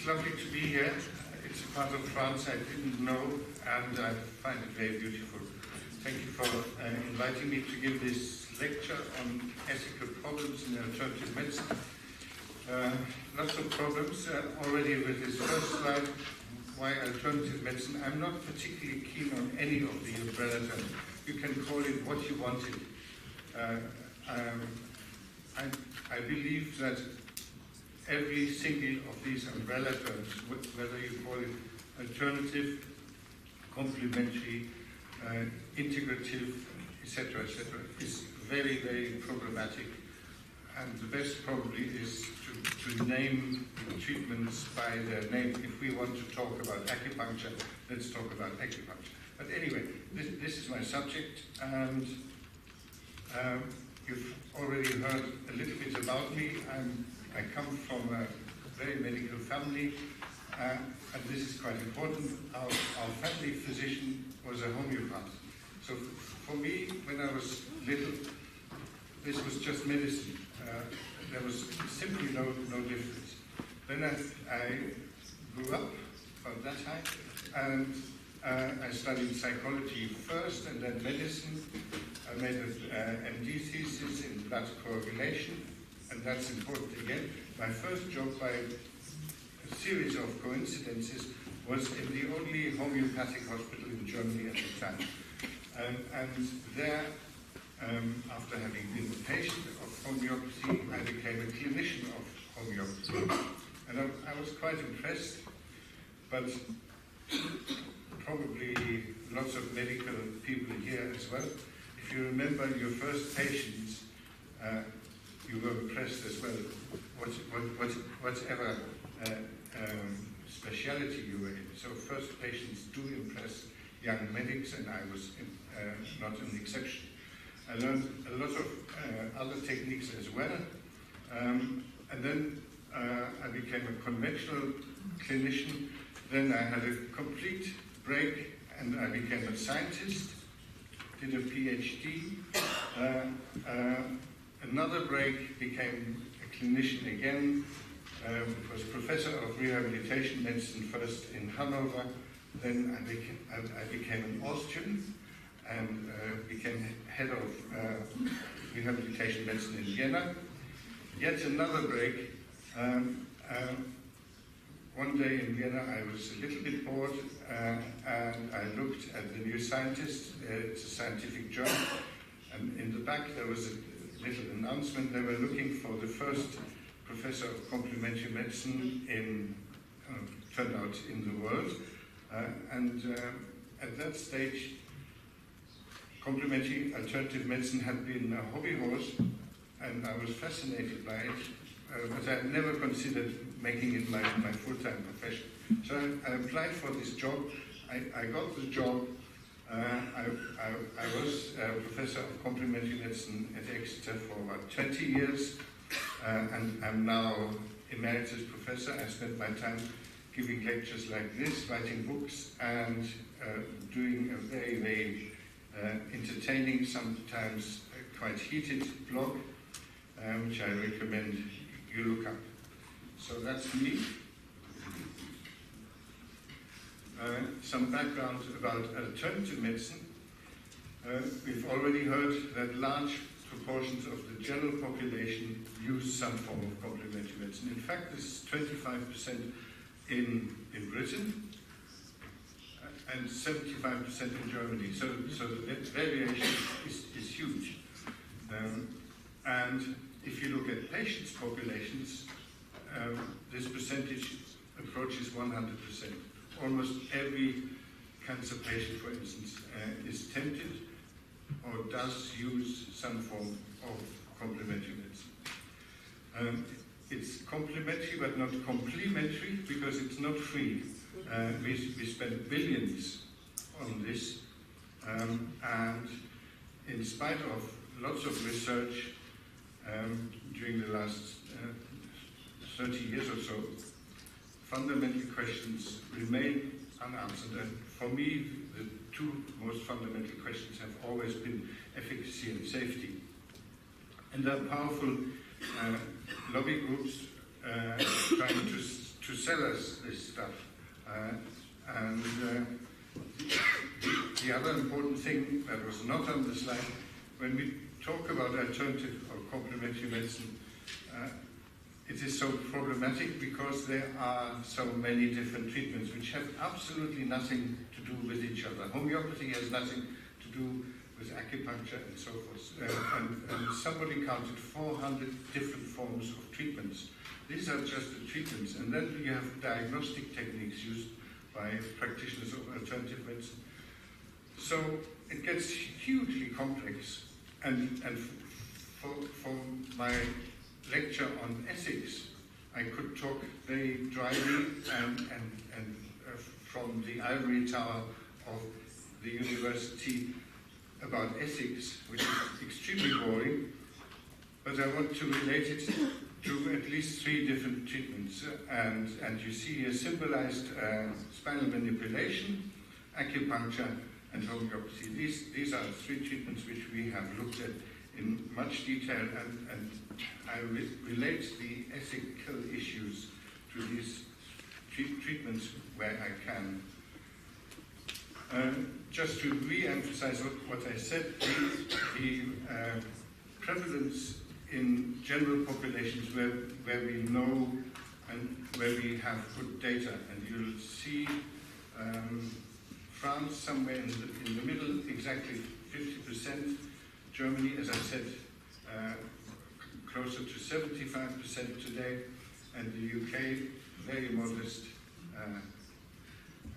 It's lovely to be here. It's a part of France I didn't know, and I find it very beautiful. Thank you for inviting me to give this lecture on ethical problems in alternative medicine. Lots of problems already with this first slide. Why alternative medicine? I'm not particularly keen on any of the umbrella terms. You can call it what you want it. I believe that every single of these umbrella terms, whether you call it alternative, complementary, integrative, etc., is very, very problematic. And the best probably is to name treatments by their name. If we want to talk about acupuncture, let's talk about acupuncture. But anyway, this is my subject, and you've already heard a little bit about me. I come from a very medical family, and this is quite important. Our family physician was a homeopath. So for me, when I was little, this was just medicine. There was simply no difference. Then I grew up from that time, and I studied psychology first and then medicine. I made an MD thesis in blood coagulation, and that's important again. My first job, by a series of coincidences, was in the only homeopathic hospital in Germany at the time. And there, after having been a patient of homeopathy, I became a clinician of homeopathy. And I was quite impressed, but probably lots of medical people here as well. If you remember your first patients, you were impressed as well, whatever speciality you were in. So first patients do impress young medics, and I was not an exception. I learned a lot of other techniques as well, and then I became a conventional clinician. Then I had a complete break, and I became a scientist, did a PhD. Another break, became a clinician again, was professor of rehabilitation medicine first in Hanover. Then I became an Austrian and became head of rehabilitation medicine in Vienna. Yet another break. One day in Vienna I was a little bit bored, and I looked at the New Scientist. It's a scientific journal, and in the back there was a little announcement. They were looking for the first professor of complementary medicine turned out in the world. At that stage, complementary alternative medicine had been a hobby horse, and I was fascinated by it, but I never considered making it my full-time profession. So I applied for this job. I got the job. I was a professor of complementary medicine at Exeter for about 20 years, and I'm now emeritus professor. I spent my time giving lectures like this, writing books, and doing a very, very entertaining, sometimes quite heated blog, which I recommend you look up. So that's me. Some background about alternative medicine. We've already heard that large proportions of the general population use some form of complementary medicine. In fact, this is 25% in Britain and 75% in Germany. So the variation is huge. And if you look at patients' populations, this percentage approaches 100%. Almost every cancer patient, for instance, is tempted or does use some form of complementary medicine. It's complementary but not complementary because it's not free. We spend billions on this, and in spite of lots of research during the last 30 years or so, fundamental questions remain unanswered. And for me, the two most fundamental questions have always been efficacy and safety. And there are powerful lobby groups trying to sell us this stuff. And the other important thing that was not on the slide, when we talk about alternative or complementary medicine, it is so problematic because there are so many different treatments which have absolutely nothing to do with each other. Homeopathy has nothing to do with acupuncture and so forth. And somebody counted 400 different forms of treatments. These are just the treatments. And then you have diagnostic techniques used by practitioners of alternative medicine. So it gets hugely complex. And for my lecture on ethics, I could talk very dryly and from the ivory tower of the university about ethics, which is extremely boring, but I want to relate it to at least 3 different treatments. And you see here symbolized spinal manipulation, acupuncture, and homeopathy. These are 3 treatments which we have looked at in much detail, and I relate the ethical issues to these treatments where I can. Just to re-emphasize what I said, the prevalence in general populations where we know and where we have good data, and you'll see France somewhere in the middle, exactly 50%. Germany, as I said, closer to 75% today, and the UK, very modest,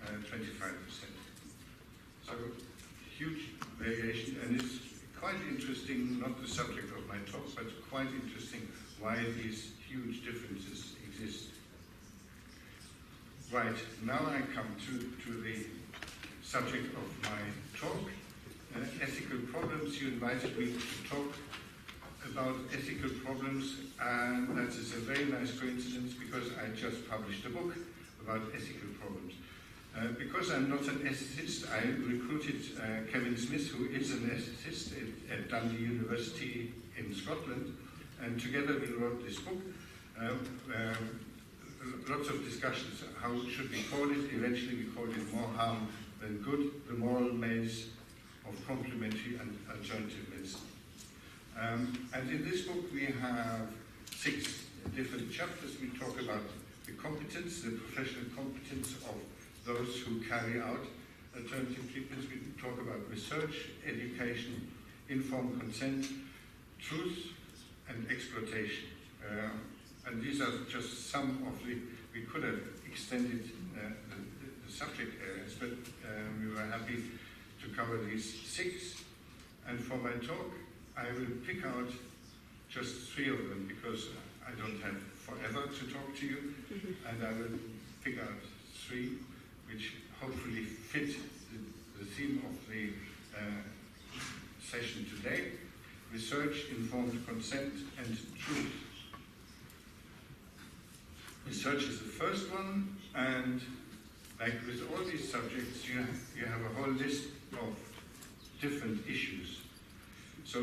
25%. So huge variation, and it's quite interesting, not the subject of my talk, but quite interesting why these huge differences exist. Right, now I come to the subject of my talk. Ethical problems. You invited me to talk about ethical problems, and that is a very nice coincidence because I just published a book about ethical problems. Because I'm not an ethicist, I recruited Kevin Smith, who is an ethicist at Dundee University in Scotland, and together we wrote this book. Lots of discussions, how should we call it? Eventually we called it More Harm Than Good, the moral maze of complementary and alternative medicine. And in this book we have 6 different chapters. We talk about the competence, the professional competence of those who carry out alternative treatments. We talk about research, education, informed consent, truth, and exploitation. And these are just some of we could have extended the subject areas, but we were happy to cover these 6. And for my talk, I will pick out just 3 of them because I don't have forever to talk to you, and I will pick out 3 which hopefully fit the theme of the session today: research, informed consent, and truth. Research is the first one, and like with all these subjects, you have a whole list of different issues. So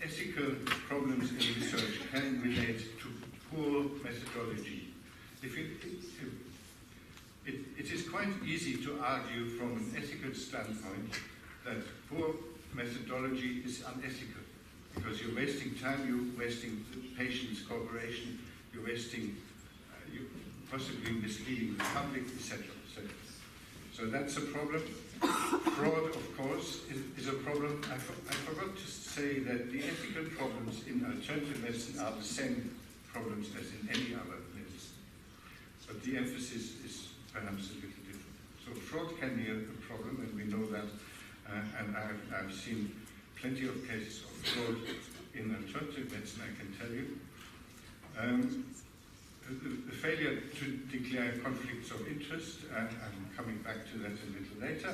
ethical problems in research can relate to poor methodology. It is quite easy to argue from an ethical standpoint that poor methodology is unethical, because you're wasting time, you're wasting the patient's cooperation, you're wasting, you're possibly misleading the public, etc. So that's a problem. Fraud, of course, is a problem. I forgot to say that the ethical problems in alternative medicine are the same problems as in any other medicine, but the emphasis is perhaps a little different. So fraud can be a problem, and we know that, and I've seen plenty of cases of fraud in alternative medicine, I can tell you. The failure to declare conflicts of interest, I'm coming back to that a little later,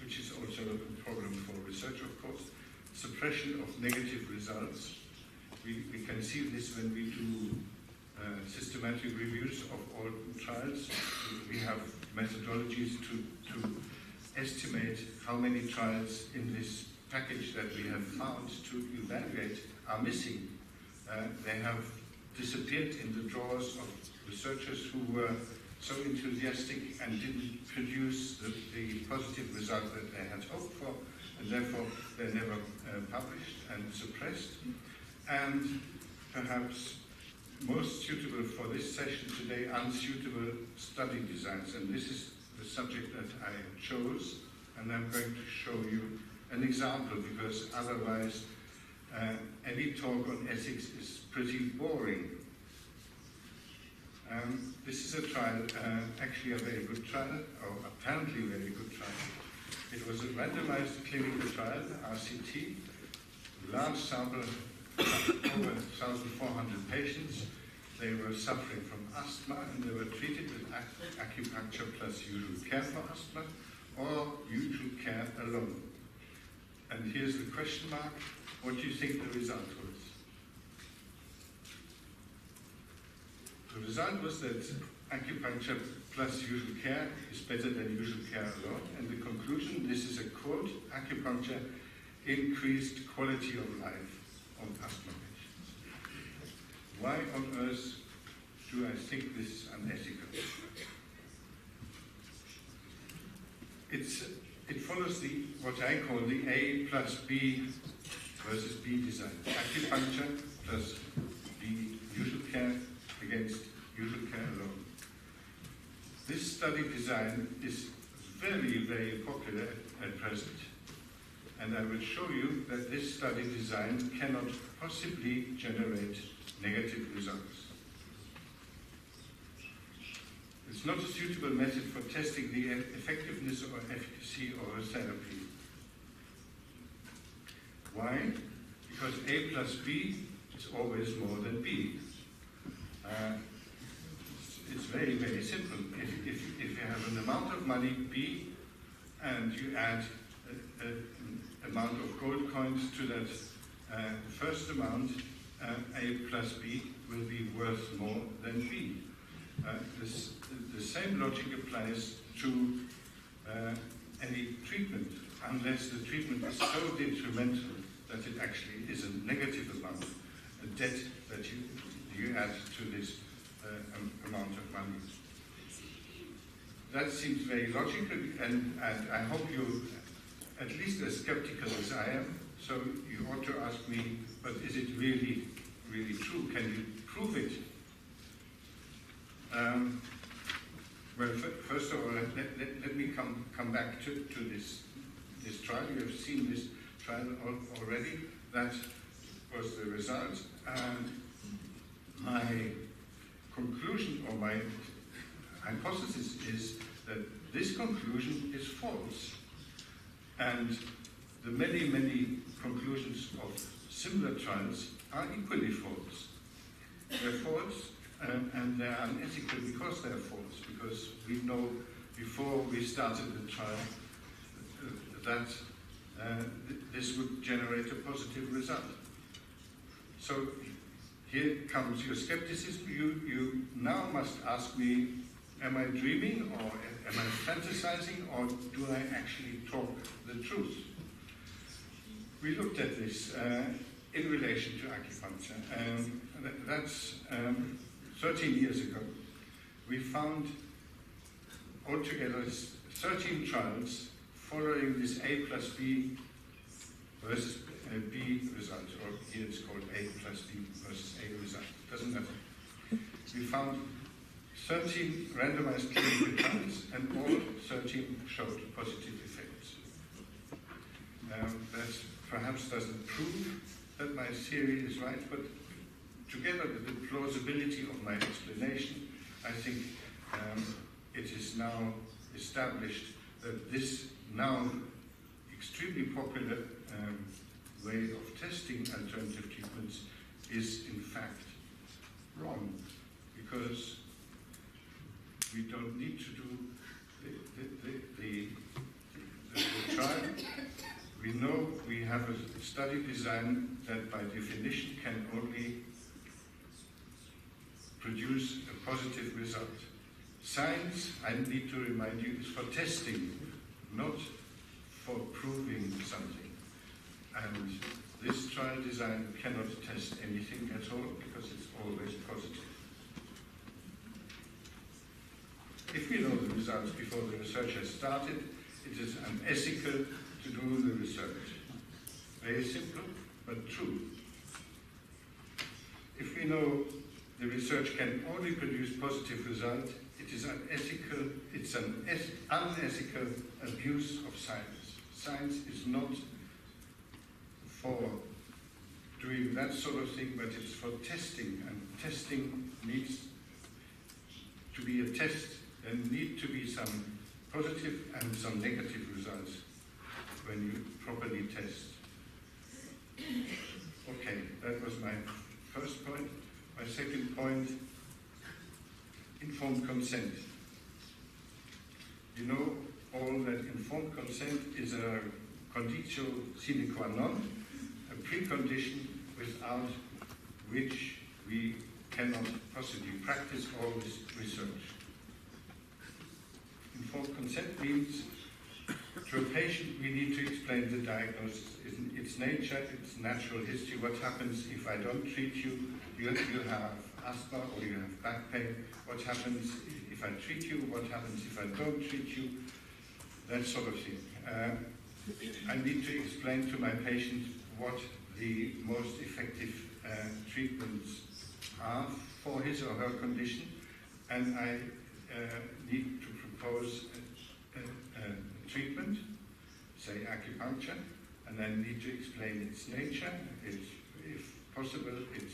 which is also a problem for research, of course. Suppression of negative results. We can see this when we do systematic reviews of all trials. We have methodologies to estimate how many trials in this package that we have found to evaluate are missing They have disappeared in the drawers of researchers who were so enthusiastic and didn't produce the positive result that they had hoped for, and therefore they're never published and suppressed. And perhaps most suitable for this session today, unsuitable study designs. And this is the subject that I chose, and I'm going to show you an example, because otherwise any talk on ethics is pretty boring. This is a trial, actually a very good trial, or apparently very good trial. It was a randomized clinical trial, RCT, large sample, over 1,400 patients. They were suffering from asthma, and they were treated with acupuncture plus usual care for asthma, or usual care alone. And here's the question mark. What do you think the result was? The result was that acupuncture plus usual care is better than usual care alone. And the conclusion, this is a quote, acupuncture increased quality of life of asthma patients. Why on earth do I think this is unethical? It follows what I call the A plus B versus B design. Acupuncture plus B usual care against usual care alone. This study design is very, very popular at present. And I will show you that this study design cannot possibly generate negative results. It's not a suitable method for testing the effectiveness or efficacy of a therapy. Why? Because A plus B is always more than B. It's very, very simple. If you have an amount of money, B, and you add an amount of gold coins to that first amount, A plus B will be worth more than B. The same logic applies to any treatment, unless the treatment is so detrimental that it actually is a negative amount, a debt that you add to this amount of money. That seems very logical, and I hope you're at least as skeptical as I am, so you ought to ask me, but is it really, really true? Can you prove it? Well, first of all, let me come back to this trial. You have seen this trial already. That was the result. And my conclusion, or my hypothesis, is that this conclusion is false. And the many, many conclusions of similar trials are equally false. They're false, and they're unethical because they're false, because we know before we started the trial that this would generate a positive result. So here comes your skepticism. You now must ask me, am I dreaming, or am I fantasizing, or do I actually talk the truth? We looked at this in relation to acupuncture. That's 13 years ago. We found altogether 13 trials following this A plus B versus B result, or here it's called A plus B versus A result. Doesn't matter. We found 13 randomized clinical trials, and all 13 showed positive effects. That perhaps doesn't prove that my theory is right, but together with the plausibility of my explanation, I think it is now established that this now extremely popular way of testing alternative treatments is in fact wrong, because we don't need to do the trial. We know we have a study design that by definition can only produce a positive result. Science, I need to remind you, is for testing, not for proving something. And this trial design cannot test anything at all because it's always positive. If we know the results before the research has started, it is unethical to do the research. Very simple, but true. If we know the research can only produce positive results, it is unethical, it's an unethical abuse of science. Science is not for doing that sort of thing, but it's for testing, and testing needs to be a test. There need to be some positive and some negative results when you properly test. Okay, that was my first point. My second point, informed consent. You know all that informed consent is a conditio sine qua non, a precondition without which we cannot possibly practice all this research. Informed consent means to a patient we need to explain the diagnosis, its nature, its natural history, what happens if I don't treat you, you have asthma or you have back pain, what happens if I treat you, what happens if I don't treat you, that sort of thing. I need to explain to my patient what the most effective treatments are for his or her condition, and I need to propose a treatment, say acupuncture, and I need to explain its nature, if possible, its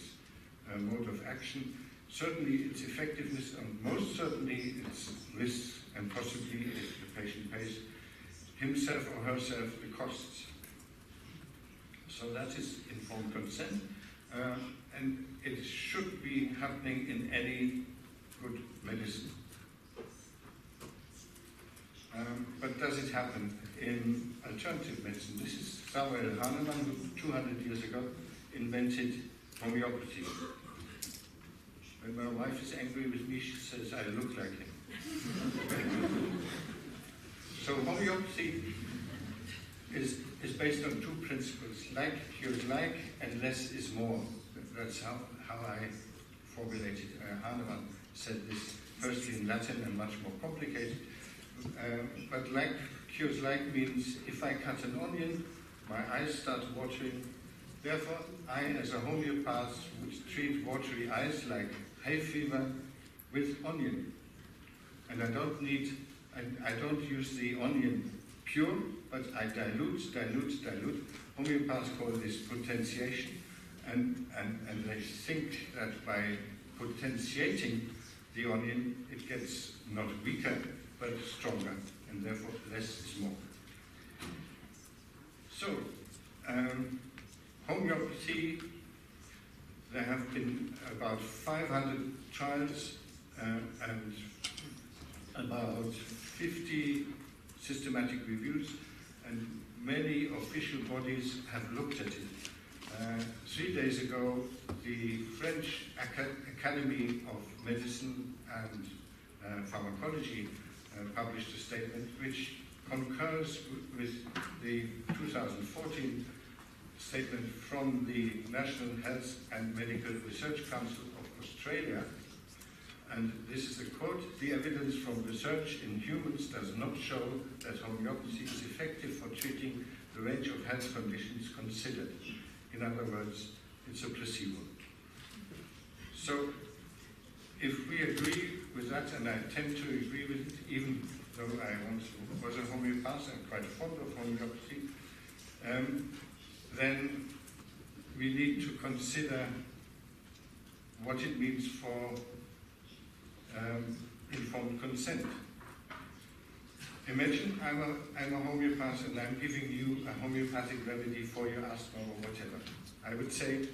mode of action, certainly its effectiveness, and most certainly its risks, and possibly, if the patient pays himself or herself, the costs. So that is informed consent, and it should be happening in any good medicine. But does it happen in alternative medicine? This is Samuel Hahnemann, who 200 years ago invented homeopathy. When my wife is angry with me, she says I look like him. So homeopathy is based on two principles: like cures like, and less is more. That's how I formulated. Hahnemann said this firstly in Latin and much more complicated. But like cures like means if I cut an onion, my eyes start watering. Therefore, I, as a homeopath, would treat watery eyes like hay fever with onion. And I don't use the onion pure, but I dilute. Homeopaths call this potentiation, and they think that by potentiating the onion, it gets not weaker, but stronger, and therefore less is more. So, homeopathy, there have been about 500 trials and about 50 systematic reviews, and many official bodies have looked at it. 3 days ago, the French Academy of Medicine and Pharmacology published a statement which concurs with the 2014 statement from the National Health and Medical Research Council of Australia. And this is a quote: "The evidence from research in humans does not show that homeopathy is effective for treating the range of health conditions considered." In other words, it's a placebo. So, if we agree with that, and I tend to agree with it, even though I once was a homeopath and quite fond of homeopathy, then we need to consider what it means for informed consent. Imagine I'm a homeopath and I'm giving you a homeopathic remedy for your asthma or whatever. I would say,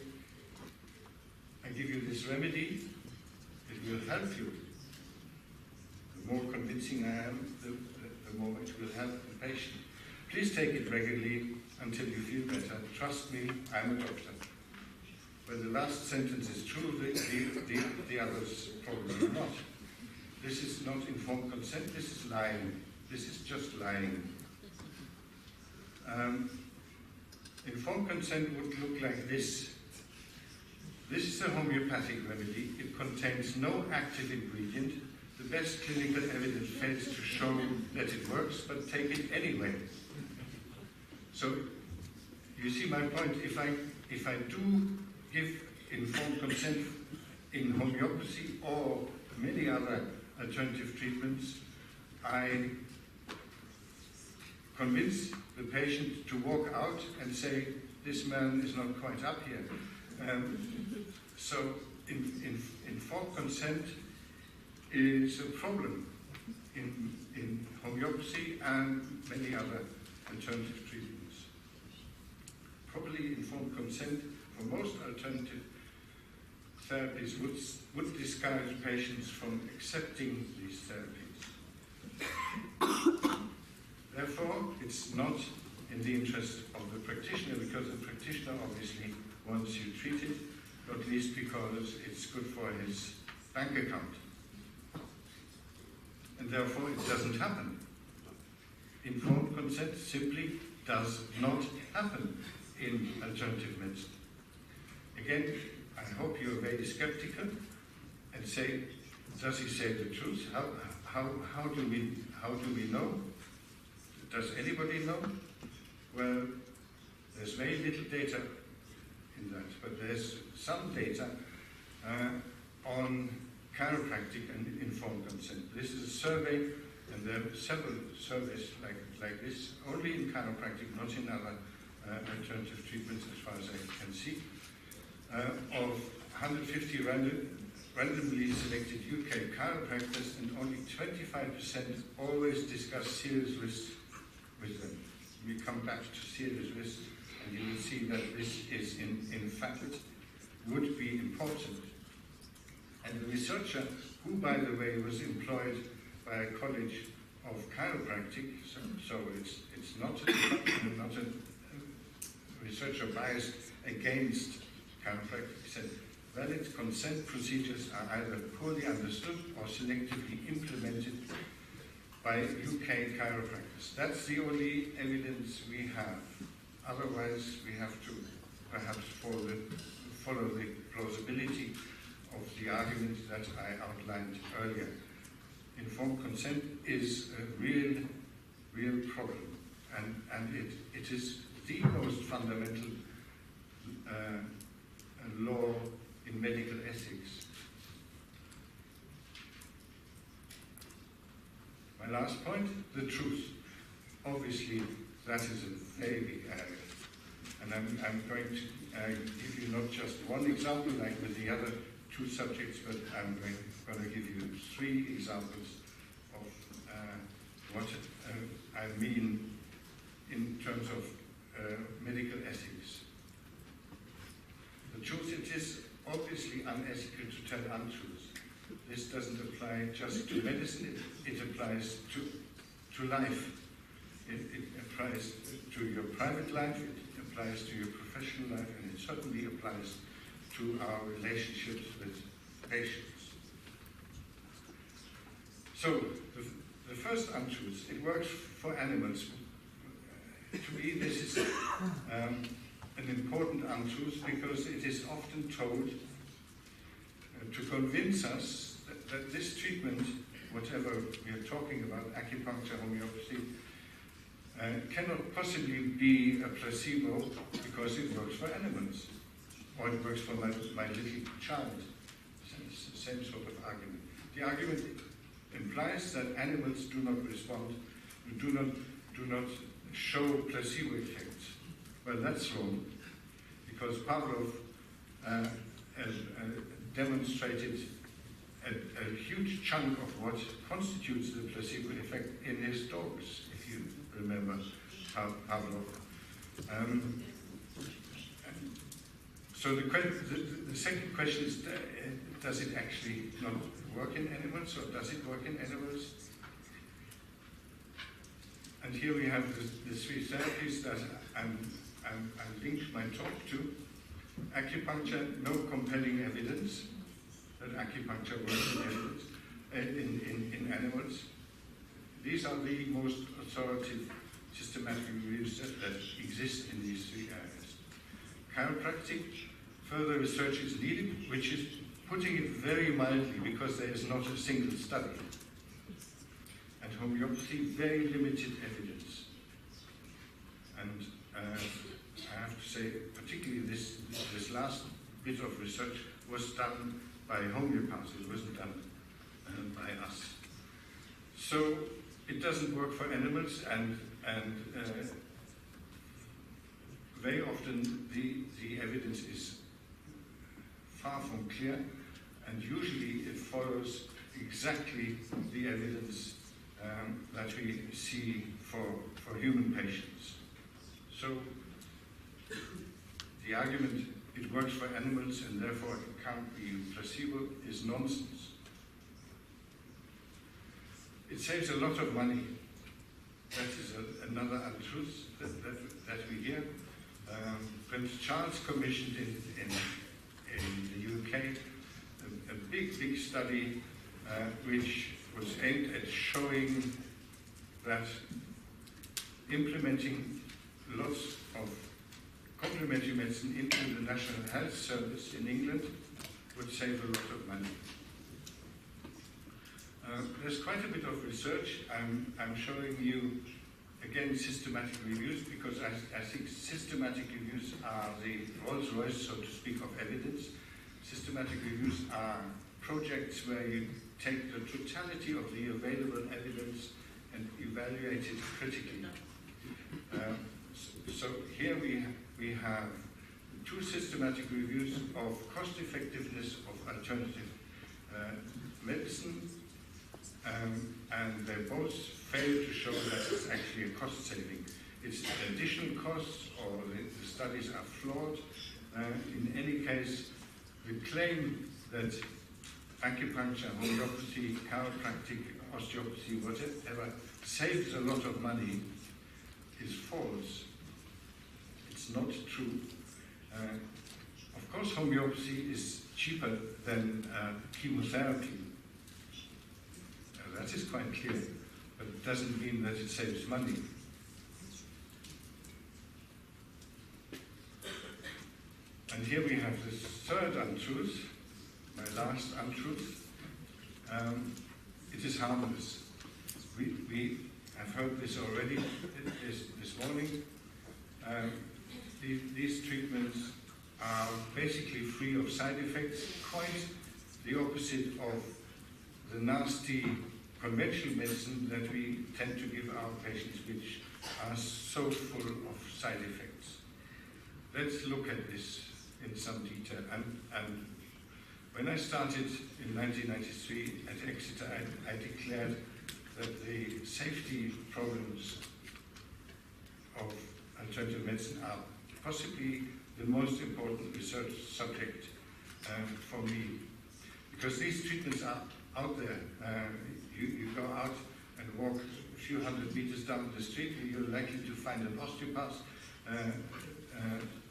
I give you this remedy, it will help you. The more convincing I am, the more it will help the patient. Please take it regularly until you feel better. Trust me, I'm a doctor. When the last sentence is true, the others probably are not. This is not informed consent, this is lying. This is just lying. Informed consent would look like this. This is a homeopathic remedy. It contains no active ingredient. The best clinical evidence fails to show that it works, but take it anyway. So, you see my point. If I do give informed consent in homeopathy or many other alternative treatments, I convince the patient to walk out and say, this man is not quite up here. So informed consent is a problem in homeopathy and many other alternative treatments. Properly informed consent for most alternative therapies would discourage patients from accepting these therapies. Therefore, it's not in the interest of the practitioner, because the practitioner obviously wants you treated, not least because it's good for his bank account. And therefore, it doesn't happen. Informed consent simply does not happen in alternative medicine. Again, I hope you're very skeptical and say, does he say the truth? How do we know? Does anybody know? Well, there's very little data in that, but there's some data on chiropractic and informed consent. This is a survey, and there are several surveys like this, only in chiropractic, not in other alternative treatments as far as I can see, of 150 randomly selected UK chiropractors, and only 25% always discuss serious risks with them. We come back to serious risks, and you will see that this is in fact would be important. And the researcher, who by the way was employed by a college of chiropractic, so it's not a researcher biased against chiropractic, said valid consent procedures are either poorly understood or selectively implemented by UK chiropractors. That's the only evidence we have. Otherwise, we have to perhaps follow the plausibility of the argument that I outlined earlier. Informed consent is a real problem, and it is the most fundamental law in medical ethics. My last point, the truth. Obviously, that is a very big area. And I'm going to give you not just one example like with the other two subjects, but I'm going to give you 3 examples of what I mean in terms of medical ethics. The truth, it is obviously unethical to tell untruths. This doesn't apply just to medicine, it applies to life. It applies to your private life, it applies to your professional life, and it certainly applies to our relationships with patients. So, the first untruth, it works for animals. To me, this is an important untruth because it is often told to convince us that this treatment, whatever we are talking about, acupuncture, homeopathy, cannot possibly be a placebo because it works for animals, or it works for my little child. Same sort of argument. The argument implies that animals do not respond, do not show placebo effects. Well, that's wrong, because Pavlov demonstrated a huge chunk of what constitutes the placebo effect in his dogs, if you remember Pavlov. So the second question is, does it actually not work in animals, or does it work in animals? And here we have the 3 therapies that I linked my talk to. Acupuncture, no compelling evidence that acupuncture works in animals. These are the most authoritative systematic reviews that exist in these three areas. Chiropractic, further research is needed, which is putting it very mildly because there is not a single study. And homeopathy, very limited evidence. And I have to say, particularly this last bit of research was done by homeopaths, it wasn't done by us. So it doesn't work for animals, and very often the evidence is far from clear, and usually it follows exactly the evidence that we see for human patients. So the argument, it works for animals and therefore it can't be placebo, is nonsense. It saves a lot of money. That is another untruth that we hear. Prince Charles commissioned in the UK a big study which was aimed at showing that implementing lots of complementary medicine into the National Health Service in England would save a lot of money. There's quite a bit of research. I'm showing you, again, systematic reviews, because I think systematic reviews are the Rolls-Royce, so to speak, of evidence. Systematic reviews are projects where you take the totality of the available evidence and evaluate it critically. So here we have two systematic reviews of cost effectiveness of alternative medicine, and they both fail to show that it's actually a cost saving. It's additional costs, or the studies are flawed. In any case, the claim that acupuncture, homeopathy, chiropractic, osteopathy, whatever, saves a lot of money is false. It's not true. Of course, homeopathy is cheaper than chemotherapy. That is quite clear, but it doesn't mean that it saves money. And here we have this third untruth, my last untruth. It is harmless. We have heard this already this morning. These treatments are basically free of side effects, quite the opposite of the nasty conventional medicine that we tend to give our patients, which are so full of side effects. Let's look at this in some detail. And when I started in 1993 at Exeter, I declared that the safety problems of alternative medicine are possibly the most important research subject for me, because these treatments are out there. You go out and walk a few hundred meters down the street, and you're likely to find an osteopath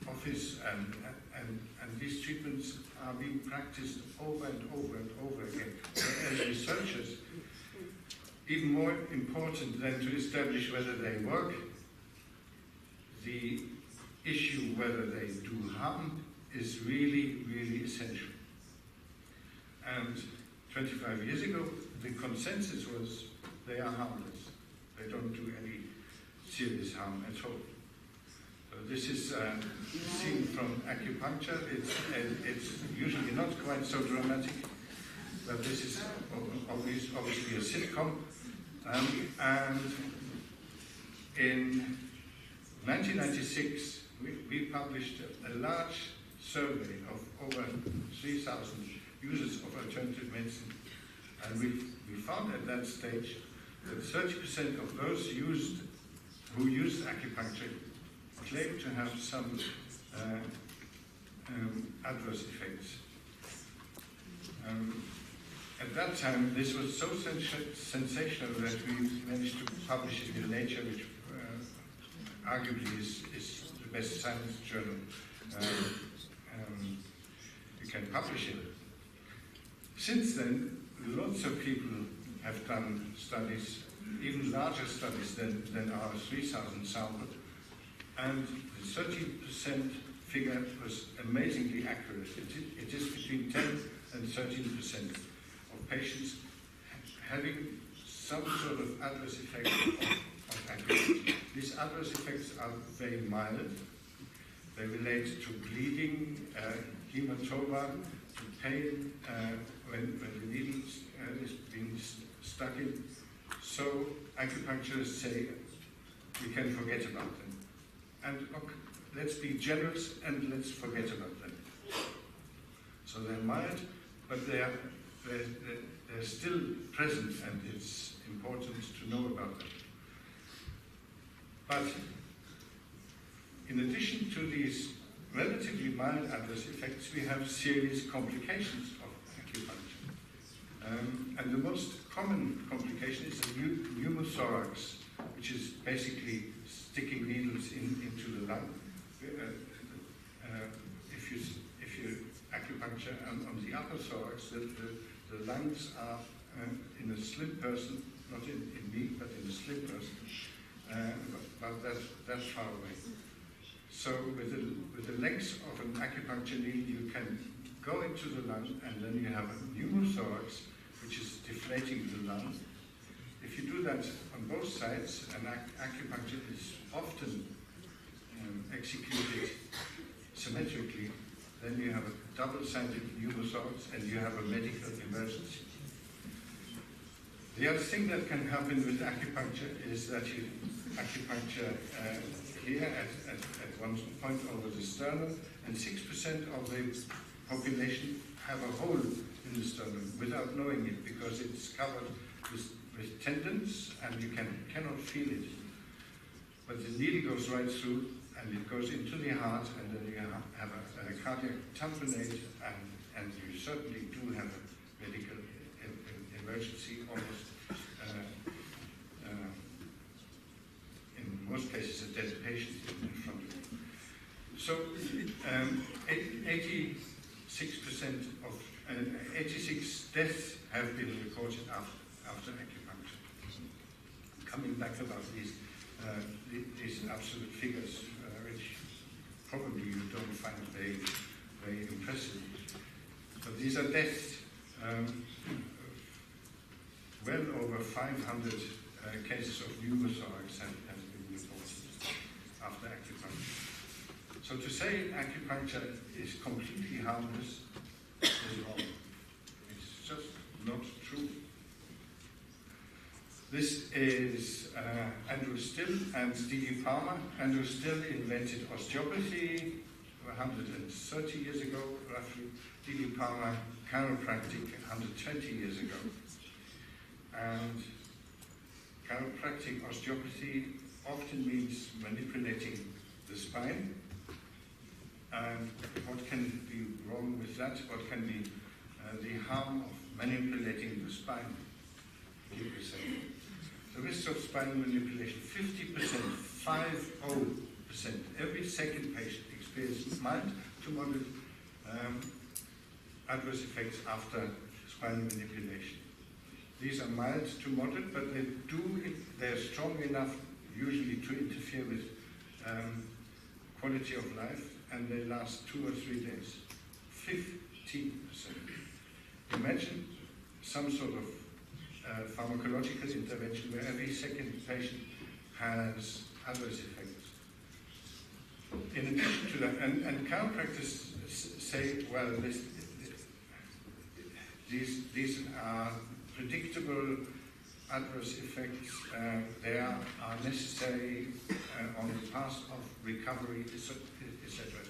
office, and these treatments are being practiced over and over and over again. So as researchers, even more important than to establish whether they work, the issue whether they do harm is really, really essential. And 25 years ago, the consensus was they are harmless. They don't do any serious harm at all. So this is seen from acupuncture. It's usually not quite so dramatic, but this is obviously a sitcom. And in 1996, we published a large survey of over 3,000 users of alternative medicine. And we found at that stage that 30% of those who used acupuncture claimed to have some adverse effects. At that time, this was so sensational that we managed to publish it in Nature, which arguably is the best science journal you can publish it. Since then, lots of people have done studies even larger studies than our 3,000 sample, and the 13% figure was amazingly accurate. It is between 10 and 13% of patients having some sort of adverse effect of acupuncture. These adverse effects are very mild. They relate to bleeding, hematoma, to pain when the needle is being stuck in. So acupuncturists say we can forget about them. And look, let's be generous and let's forget about them. So they're mild, but they're still present, and it's important to know about them. But in addition to these relatively mild adverse effects, we have serious complications of acupuncture. And the most common complication is a pneumothorax, which is basically sticking needles into the lung. If you acupuncture on the upper thorax, the lungs are in a slim person, not in me, but in a slim person, but that's far away. So with the length of an acupuncture needle, you can go into the lung, and then you have a pneumothorax, which is deflating the lung. If you do that on both sides, and acupuncture is often executed symmetrically, then you have a double-sided pneumothorax and you have a medical emergency. The other thing that can happen with acupuncture is that you acupuncture here at one point over the sternum, and 6% of the population have a hole in the sternum without knowing it, because it's covered with tendons and you cannot feel it. But the needle goes right through, and it goes into the heart, and then you have a cardiac tamponade, and you certainly do have a medical emergency, almost in most cases a dead patient in front of you. So 86 deaths have been reported after acupuncture. Coming back about these absolute figures, which probably you don't find very, very impressive. But these are deaths. Well over 500 cases of pneumothorax have been reported after acupuncture. So to say acupuncture is completely harmless is wrong. It's just not true. This is Andrew Still and D.D. Palmer. Andrew Still invented osteopathy 130 years ago, roughly. D.D. Palmer, chiropractic 120 years ago. And chiropractic osteopathy often means manipulating the spine. And what can be wrong with that? What can be the harm of manipulating the spine? People say. The risk of spinal manipulation, 50%, 50%. Every second patient experiences mild to moderate adverse effects after spinal manipulation. These are mild to moderate, but they're strong enough usually to interfere with quality of life, and they last 2 or 3 days. 15%. Imagine some sort of pharmacological intervention where every second patient has adverse effects. In addition to that, and chiropractors say, well, these are predictable adverse effects, they are necessary on the path of recovery, etc.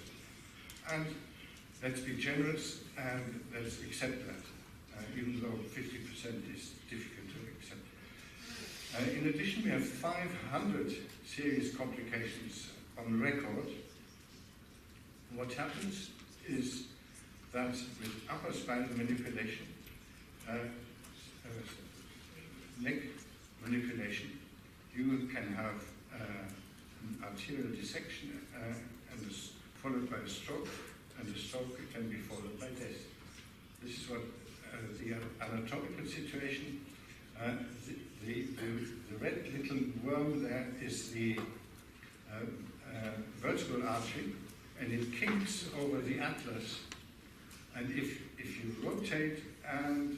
And let's be generous and let's accept that, even though 50% is difficult to accept. In addition, we have 500 serious complications on record. What happens is that with upper spinal manipulation, neck manipulation, you can have an arterial dissection and followed by a stroke, and the stroke can be followed by death. This is what the anatomical situation. The red little worm there is the vertebral artery, and it kinks over the atlas. And if you rotate and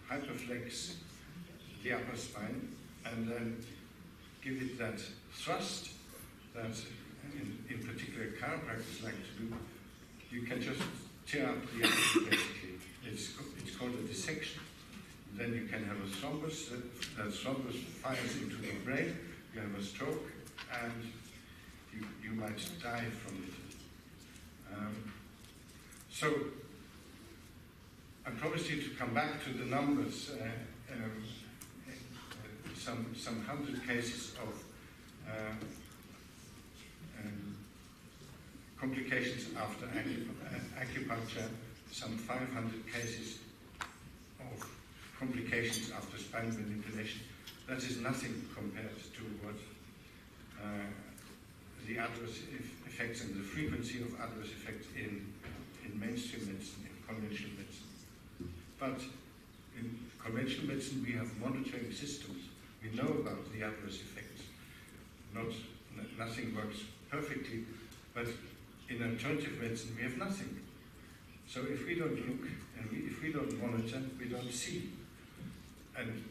hyperflex the upper spine and then give it that thrust that in particular chiropractors like to do, you can just tear up the atlas basically. It's called a dissection. Then you can have a thrombus. That thrombus fires into the brain. You have a stroke, and you might die from it. So I promised you to come back to the numbers. Some 100 cases of complications after acupuncture, some 500 cases of complications after spinal manipulation. That is nothing compared to what the adverse effects and the frequency of adverse effects in mainstream medicine, in conventional medicine. But in conventional medicine, we have monitoring systems. We know about the adverse effects. Nothing works perfectly, but in alternative medicine, we have nothing. So if we don't look and if we don't monitor, we don't see. And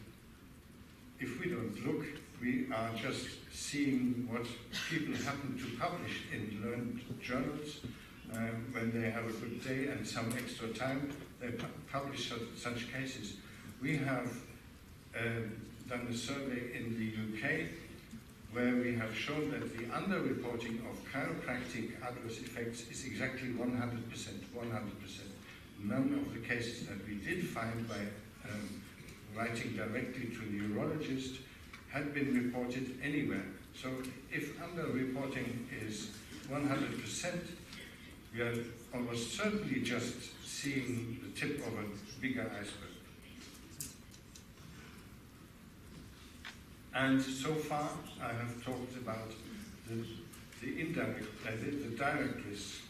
if we don't look, we are just seeing what people happen to publish in learned journals. When they have a good day and some extra time, they publish such cases. We have done a survey in the UK where we have shown that the underreporting of chiropractic adverse effects is exactly 100%. None of the cases that we did find by writing directly to a neurologist had been reported anywhere. So if underreporting is 100%, we are almost certainly just seeing the tip of a bigger iceberg. And so far, I have talked about the indirect, the direct risk,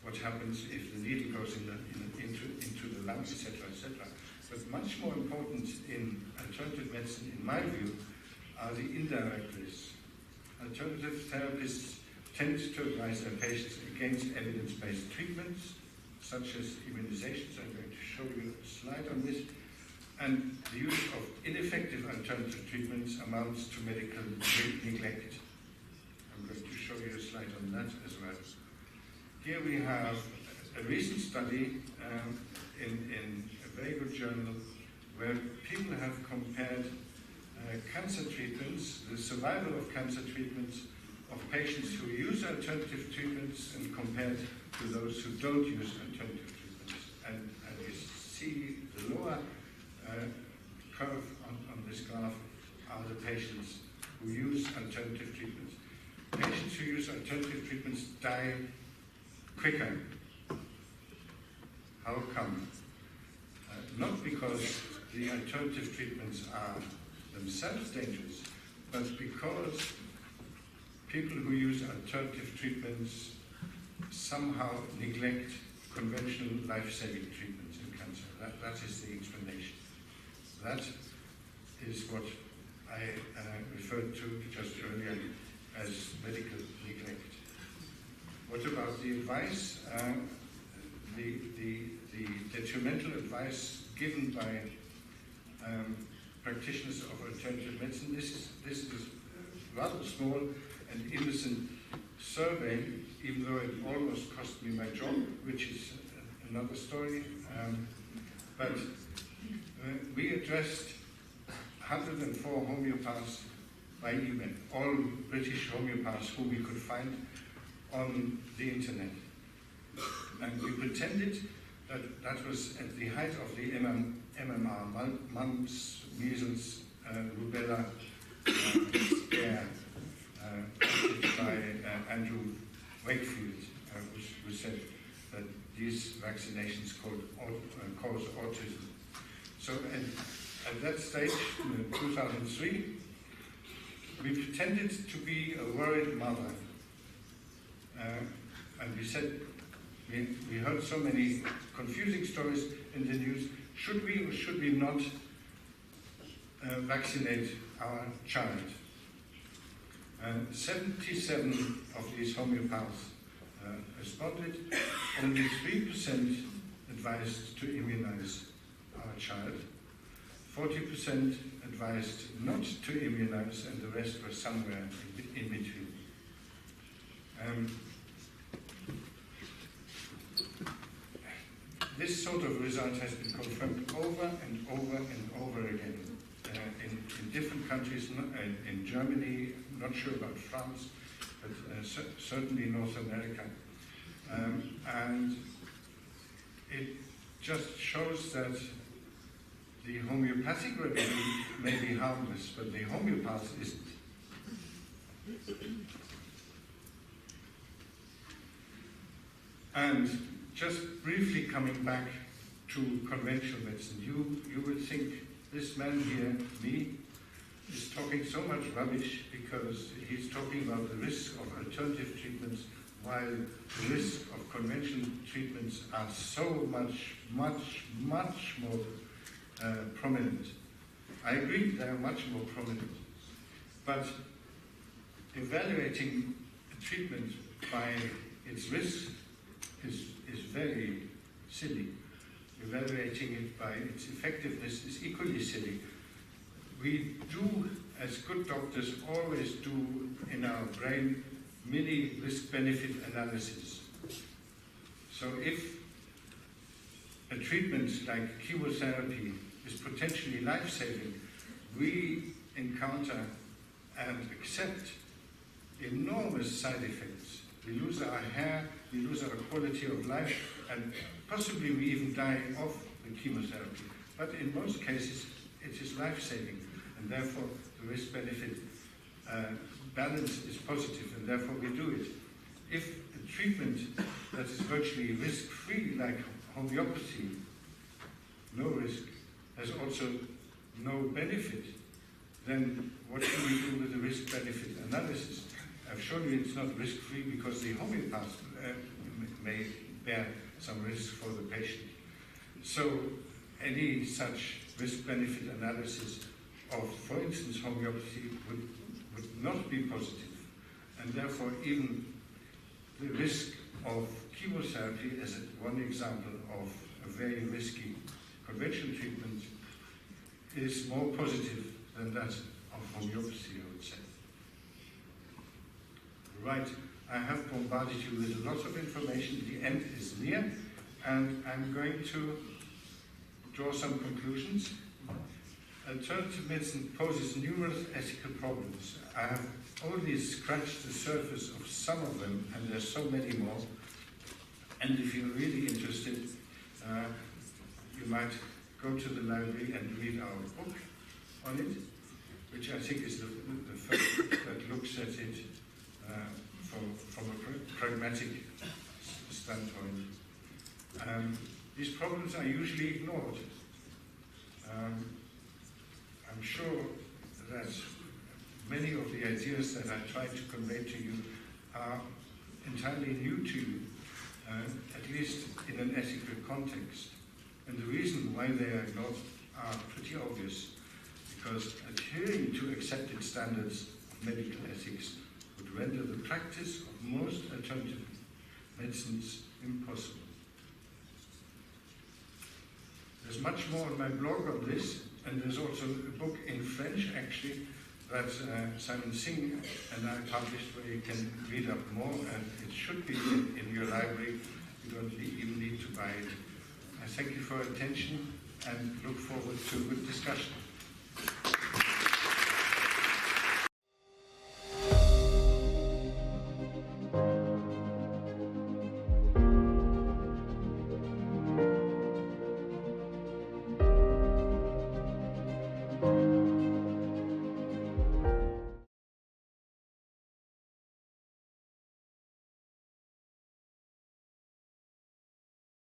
what happens if the needle goes into the lung, etc., etc. But much more important in alternative medicine, in my view, are the indirect risks. Alternative therapists tend to advise their patients against evidence-based treatments, such as immunizations. I'm going to show you a slide on this. And the use of ineffective alternative treatments amounts to medical neglect. I'm going to show you a slide on that as well. Here we have a recent study in a very good journal where people have compared cancer treatments, the survival of cancer treatments of patients who use alternative treatments and compared to those who don't use alternative treatments. And you see the lower curve on this graph are the patients who use alternative treatments. Patients who use alternative treatments die quicker. How come? Not because the alternative treatments are themselves dangerous, but because people who use alternative treatments somehow neglect conventional life-saving treatments in cancer. That is the explanation. That is what I referred to just earlier as medical neglect. What about the advice? The detrimental advice given by practitioners of alternative medicine. This is a rather small and innocent survey, even though it almost cost me my job, which is another story. But we addressed 104 homeopaths by email, all British homeopaths whom we could find on the internet. And we pretended that that was at the height of the MMR, mumps, measles, rubella scare, by Andrew Wakefield, who said that these vaccinations cause autism. So at that stage, in 2003, we pretended to be a worried mother. And we said, we heard so many confusing stories in the news, should we or should we not vaccinate our child. 77 of these homeopaths responded. Only 3% advised to immunize our child. 40% advised not to immunize, and the rest were somewhere in between. This sort of result has been confirmed over and over and over again in different countries, in Germany, not sure about France, but certainly North America. And it just shows that the homeopathic remedy may be harmless, but the homeopath isn't. And just briefly coming back to conventional medicine, you would think this man here, me, is talking so much rubbish because he's talking about the risk of alternative treatments, while the risk of conventional treatments are so much more prominent. I agree, they are much more prominent. But evaluating a treatment by its risk is very silly. Evaluating it by its effectiveness is equally silly. We do, as good doctors, always do in our brain mini risk-benefit analysis. So if a treatment like chemotherapy is potentially life-saving, we encounter and accept enormous side effects. We lose our hair, we lose our quality of life, and possibly we even die of the chemotherapy. But in most cases, it is life-saving, and therefore the risk-benefit balance is positive, and therefore we do it. If a treatment that is virtually risk-free, like homeopathy, no risk, has also no benefit, then what do we do with the risk-benefit analysis? I've shown you it's not risk-free because the homeopath may bear some risk for the patient. So any such risk-benefit analysis of, for instance, homeopathy would not be positive. And therefore even the risk of chemotherapy, as one example of a very risky conventional treatment, is more positive than that of homeopathy, I would say. Right, I have bombarded you with lots of information. The end is near, and I'm going to draw some conclusions. Alternative medicine poses numerous ethical problems. I have only scratched the surface of some of them, and there's so many more. And if you're really interested, you might go to the library and read our book on it, which I think is the first that looks at it from a pragmatic standpoint. These problems are usually ignored. I'm sure that many of the ideas that I tried to convey to you are entirely new to you, at least in an ethical context. And the reason why they are ignored are pretty obvious, because adhering to accepted standards of medical ethics would render the practice of most alternative medicines impossible. There's much more on my blog on this, and there's also a book in French, actually, that Simon Singh and I published, where you can read up more, and it should be in your library. You don't even need to buy it. I thank you for your attention and look forward to a good discussion.